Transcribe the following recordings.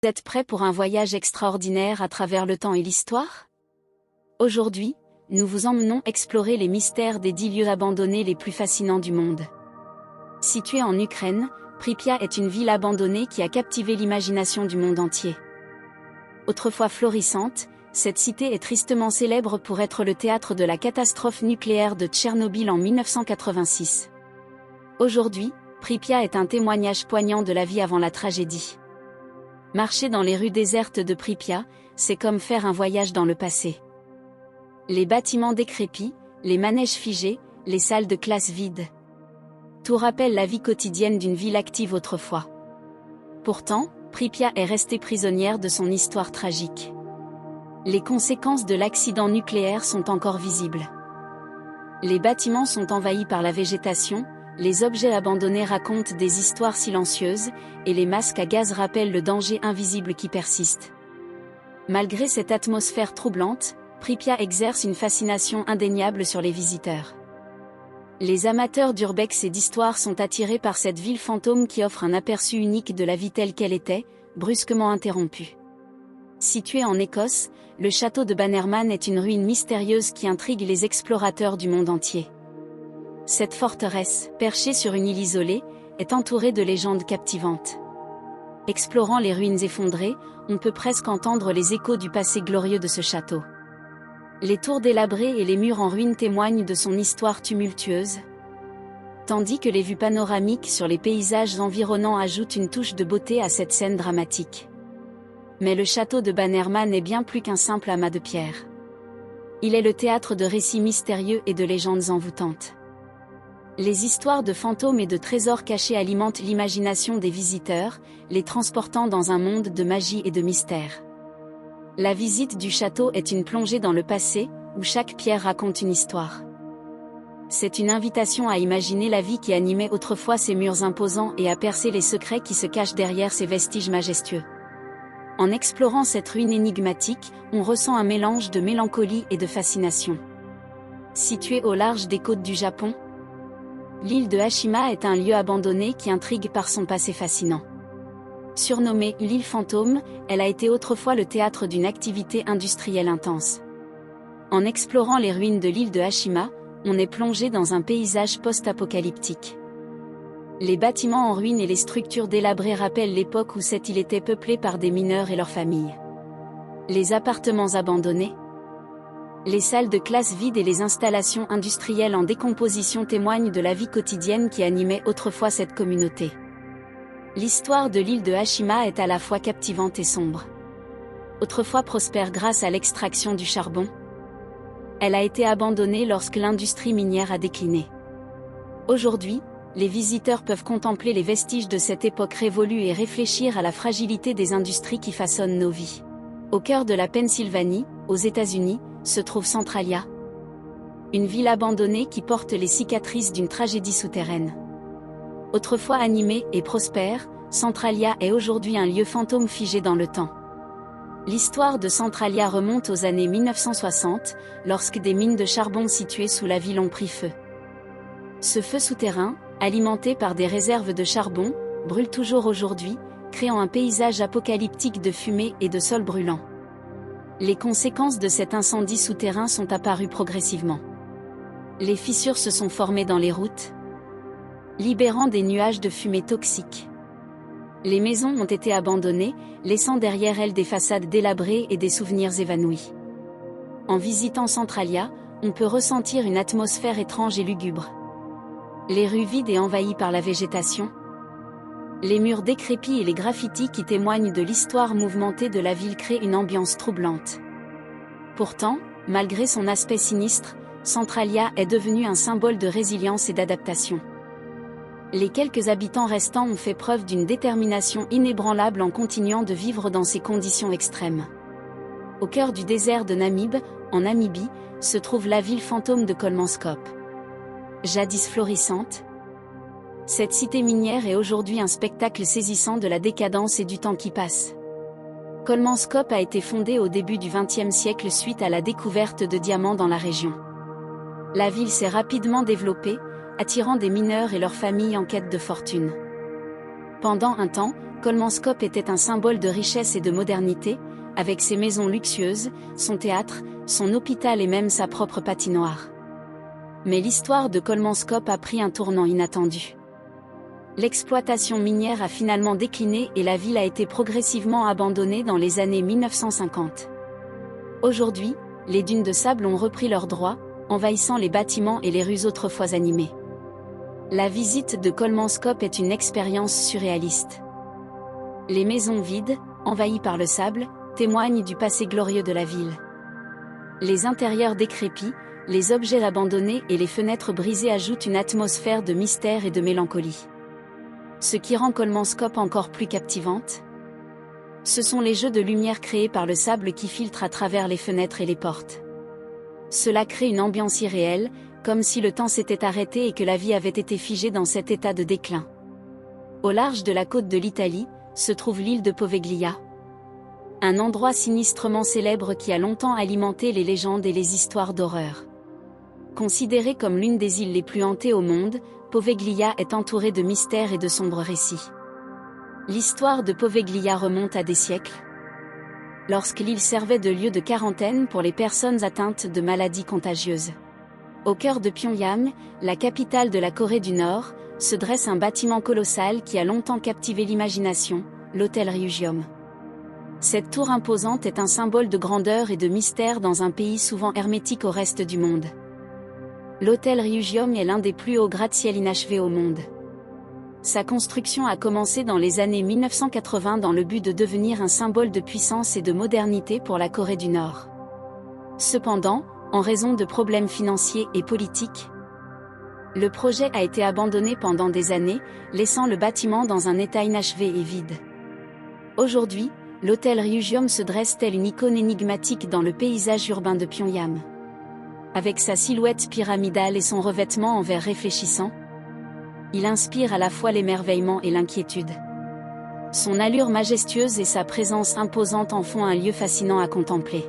êtes prêt pour un voyage extraordinaire à travers le temps et l'histoire? Aujourd'hui, nous vous emmenons explorer les mystères des 10 lieux abandonnés les plus fascinants du monde. Située en Ukraine, Pripyat est une ville abandonnée qui a captivé l'imagination du monde entier. Autrefois florissante, cette cité est tristement célèbre pour être le théâtre de la catastrophe nucléaire de Tchernobyl en 1986. Aujourd'hui, Pripyat est un témoignage poignant de la vie avant la tragédie. Marcher dans les rues désertes de Pripyat, c'est comme faire un voyage dans le passé. Les bâtiments décrépits, les manèges figés, les salles de classe vides. Tout rappelle la vie quotidienne d'une ville active autrefois. Pourtant, Pripyat est restée prisonnière de son histoire tragique. Les conséquences de l'accident nucléaire sont encore visibles. Les bâtiments sont envahis par la végétation, les objets abandonnés racontent des histoires silencieuses, et les masques à gaz rappellent le danger invisible qui persiste. Malgré cette atmosphère troublante, Pripyat exerce une fascination indéniable sur les visiteurs. Les amateurs d'urbex et d'histoire sont attirés par cette ville fantôme qui offre un aperçu unique de la vie telle qu'elle était, brusquement interrompue. Situé en Écosse, le château de Bannerman est une ruine mystérieuse qui intrigue les explorateurs du monde entier. Cette forteresse, perchée sur une île isolée, est entourée de légendes captivantes. Explorant les ruines effondrées, on peut presque entendre les échos du passé glorieux de ce château. Les tours délabrées et les murs en ruine témoignent de son histoire tumultueuse, tandis que les vues panoramiques sur les paysages environnants ajoutent une touche de beauté à cette scène dramatique. Mais le château de Bannerman est bien plus qu'un simple amas de pierre. Il est le théâtre de récits mystérieux et de légendes envoûtantes. Les histoires de fantômes et de trésors cachés alimentent l'imagination des visiteurs, les transportant dans un monde de magie et de mystère. La visite du château est une plongée dans le passé, où chaque pierre raconte une histoire. C'est une invitation à imaginer la vie qui animait autrefois ces murs imposants et à percer les secrets qui se cachent derrière ces vestiges majestueux. En explorant cette ruine énigmatique, on ressent un mélange de mélancolie et de fascination. Située au large des côtes du Japon, l'île de Hashima est un lieu abandonné qui intrigue par son passé fascinant. Surnommée l'île fantôme, elle a été autrefois le théâtre d'une activité industrielle intense. En explorant les ruines de l'île de Hashima, on est plongé dans un paysage post-apocalyptique. Les bâtiments en ruine et les structures délabrées rappellent l'époque où cette île était peuplée par des mineurs et leurs familles. Les appartements abandonnés, les salles de classe vides et les installations industrielles en décomposition témoignent de la vie quotidienne qui animait autrefois cette communauté. L'histoire de l'île de Hashima est à la fois captivante et sombre. Autrefois prospère grâce à l'extraction du charbon, elle a été abandonnée lorsque l'industrie minière a décliné. Aujourd'hui, les visiteurs peuvent contempler les vestiges de cette époque révolue et réfléchir à la fragilité des industries qui façonnent nos vies. Au cœur de la Pennsylvanie, aux États-Unis, se trouve Centralia, une ville abandonnée qui porte les cicatrices d'une tragédie souterraine. Autrefois animée et prospère, Centralia est aujourd'hui un lieu fantôme figé dans le temps. L'histoire de Centralia remonte aux années 1960, lorsque des mines de charbon situées sous la ville ont pris feu. Ce feu souterrain, alimenté par des réserves de charbon, brûle toujours aujourd'hui, créant un paysage apocalyptique de fumée et de sol brûlant. Les conséquences de cet incendie souterrain sont apparues progressivement. Les fissures se sont formées dans les routes, libérant des nuages de fumée toxique. Les maisons ont été abandonnées, laissant derrière elles des façades délabrées et des souvenirs évanouis. En visitant Centralia, on peut ressentir une atmosphère étrange et lugubre. Les rues vides et envahies par la végétation, les murs décrépits et les graffitis qui témoignent de l'histoire mouvementée de la ville créent une ambiance troublante. Pourtant, malgré son aspect sinistre, Centralia est devenue un symbole de résilience et d'adaptation. Les quelques habitants restants ont fait preuve d'une détermination inébranlable en continuant de vivre dans ces conditions extrêmes. Au cœur du désert de Namib, en Namibie, se trouve la ville fantôme de Kolmanskop. Jadis florissante, cette cité minière est aujourd'hui un spectacle saisissant de la décadence et du temps qui passe. Kolmanskop a été fondée au début du XXe siècle suite à la découverte de diamants dans la région. La ville s'est rapidement développée, attirant des mineurs et leurs familles en quête de fortune. Pendant un temps, Colmanscope était un symbole de richesse et de modernité, avec ses maisons luxueuses, son théâtre, son hôpital et même sa propre patinoire. Mais l'histoire de Colmanscope a pris un tournant inattendu. L'exploitation minière a finalement décliné et la ville a été progressivement abandonnée dans les années 1950. Aujourd'hui, les dunes de sable ont repris leurs droits, envahissant les bâtiments et les rues autrefois animées. La visite de Colmanscope est une expérience surréaliste. Les maisons vides, envahies par le sable, témoignent du passé glorieux de la ville. Les intérieurs décrépits, les objets abandonnés et les fenêtres brisées ajoutent une atmosphère de mystère et de mélancolie. Ce qui rend Colmanscope encore plus captivante, ce sont les jeux de lumière créés par le sable qui filtrent à travers les fenêtres et les portes. Cela crée une ambiance irréelle, comme si le temps s'était arrêté et que la vie avait été figée dans cet état de déclin. Au large de la côte de l'Italie, se trouve l'île de Poveglia. Un endroit sinistrement célèbre qui a longtemps alimenté les légendes et les histoires d'horreur. Considérée comme l'une des îles les plus hantées au monde, Poveglia est entourée de mystères et de sombres récits. L'histoire de Poveglia remonte à des siècles. Lorsque l'île servait de lieu de quarantaine pour les personnes atteintes de maladies contagieuses. Au cœur de Pyongyang, la capitale de la Corée du Nord, se dresse un bâtiment colossal qui a longtemps captivé l'imagination, l'hôtel Ryugyong. Cette tour imposante est un symbole de grandeur et de mystère dans un pays souvent hermétique au reste du monde. L'hôtel Ryugyong est l'un des plus hauts gratte-ciel inachevés au monde. Sa construction a commencé dans les années 1980 dans le but de devenir un symbole de puissance et de modernité pour la Corée du Nord. Cependant, en raison de problèmes financiers et politiques, le projet a été abandonné pendant des années, laissant le bâtiment dans un état inachevé et vide. Aujourd'hui, l'hôtel Ryugyong se dresse tel une icône énigmatique dans le paysage urbain de Pyongyang. Avec sa silhouette pyramidale et son revêtement en verre réfléchissant, il inspire à la fois l'émerveillement et l'inquiétude. Son allure majestueuse et sa présence imposante en font un lieu fascinant à contempler.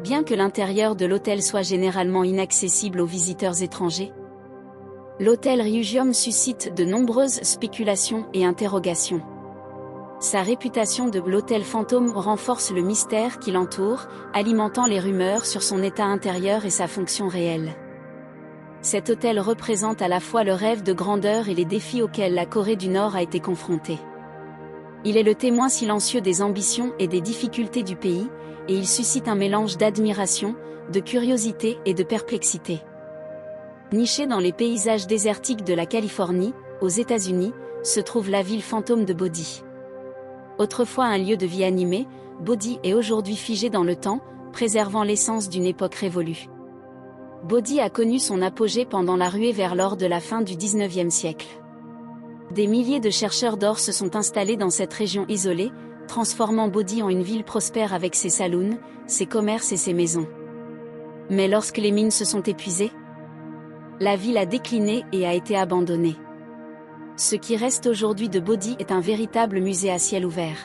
Bien que l'intérieur de l'hôtel soit généralement inaccessible aux visiteurs étrangers, l'hôtel Ryugyong suscite de nombreuses spéculations et interrogations. Sa réputation de l'hôtel fantôme renforce le mystère qui l'entoure, alimentant les rumeurs sur son état intérieur et sa fonction réelle. Cet hôtel représente à la fois le rêve de grandeur et les défis auxquels la Corée du Nord a été confrontée. Il est le témoin silencieux des ambitions et des difficultés du pays, et il suscite un mélange d'admiration, de curiosité et de perplexité. Niché dans les paysages désertiques de la Californie, aux États-Unis, se trouve la ville fantôme de Bodhi. Autrefois un lieu de vie animé, Bodhi est aujourd'hui figé dans le temps, préservant l'essence d'une époque révolue. Bodhi a connu son apogée pendant la ruée vers l'or de la fin du XIXe siècle. Des milliers de chercheurs d'or se sont installés dans cette région isolée, transformant Bodhi en une ville prospère avec ses saloons, ses commerces et ses maisons. Mais lorsque les mines se sont épuisées, la ville a décliné et a été abandonnée. Ce qui reste aujourd'hui de Bodhi est un véritable musée à ciel ouvert.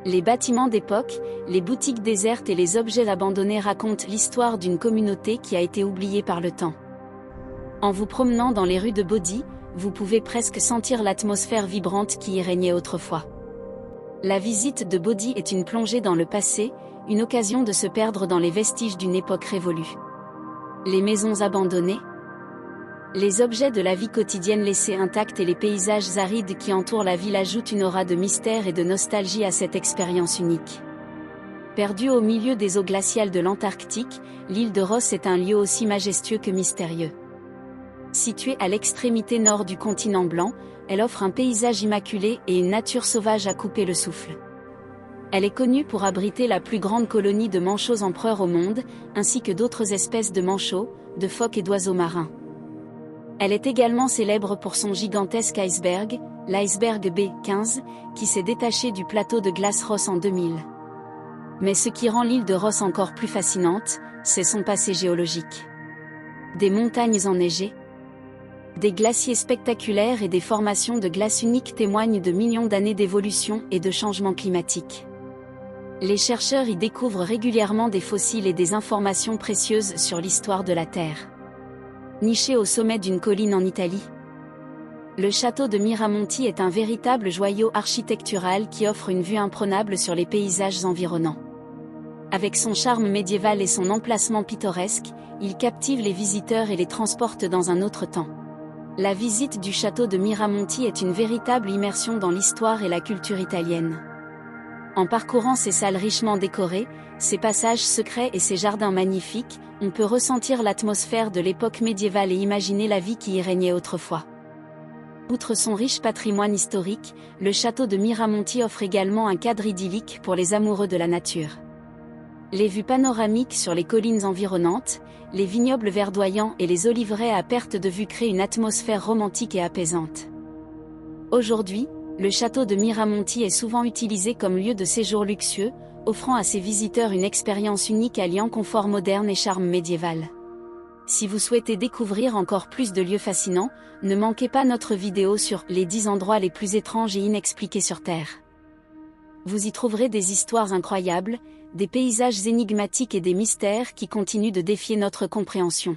Les bâtiments d'époque, les boutiques désertes et les objets abandonnés racontent l'histoire d'une communauté qui a été oubliée par le temps. En vous promenant dans les rues de Bodhi, vous pouvez presque sentir l'atmosphère vibrante qui y régnait autrefois. La visite de Bodhi est une plongée dans le passé, une occasion de se perdre dans les vestiges d'une époque révolue. Les maisons abandonnées, les objets de la vie quotidienne laissés intacts et les paysages arides qui entourent la ville ajoutent une aura de mystère et de nostalgie à cette expérience unique. Perdue au milieu des eaux glaciales de l'Antarctique, l'île de Ross est un lieu aussi majestueux que mystérieux. Située à l'extrémité nord du continent blanc, elle offre un paysage immaculé et une nature sauvage à couper le souffle. Elle est connue pour abriter la plus grande colonie de manchots empereurs au monde, ainsi que d'autres espèces de manchots, de phoques et d'oiseaux marins. Elle est également célèbre pour son gigantesque iceberg, l'iceberg B15, qui s'est détaché du plateau de glace Ross en 2000. Mais ce qui rend l'île de Ross encore plus fascinante, c'est son passé géologique. Des montagnes enneigées, des glaciers spectaculaires et des formations de glace uniques témoignent de millions d'années d'évolution et de changements climatiques. Les chercheurs y découvrent régulièrement des fossiles et des informations précieuses sur l'histoire de la Terre. Nichée au sommet d'une colline en Italie, Le château de Miramonti est un véritable joyau architectural qui offre une vue imprenable sur les paysages environnants. Avec son charme médiéval et son emplacement pittoresque, il captive les visiteurs et les transporte dans un autre temps. La visite du château de Miramonti est une véritable immersion dans l'histoire et la culture italienne. En parcourant ses salles richement décorées, ses passages secrets et ses jardins magnifiques, on peut ressentir l'atmosphère de l'époque médiévale et imaginer la vie qui y régnait autrefois. Outre son riche patrimoine historique, le château de Miramonti offre également un cadre idyllique pour les amoureux de la nature. Les vues panoramiques sur les collines environnantes, les vignobles verdoyants et les oliveraies à perte de vue créent une atmosphère romantique et apaisante. Aujourd'hui, le château de Miramonti est souvent utilisé comme lieu de séjour luxueux, offrant à ses visiteurs une expérience unique alliant confort moderne et charme médiéval. Si vous souhaitez découvrir encore plus de lieux fascinants, ne manquez pas notre vidéo sur les 10 endroits les plus étranges et inexpliqués sur Terre. Vous y trouverez des histoires incroyables, des paysages énigmatiques et des mystères qui continuent de défier notre compréhension.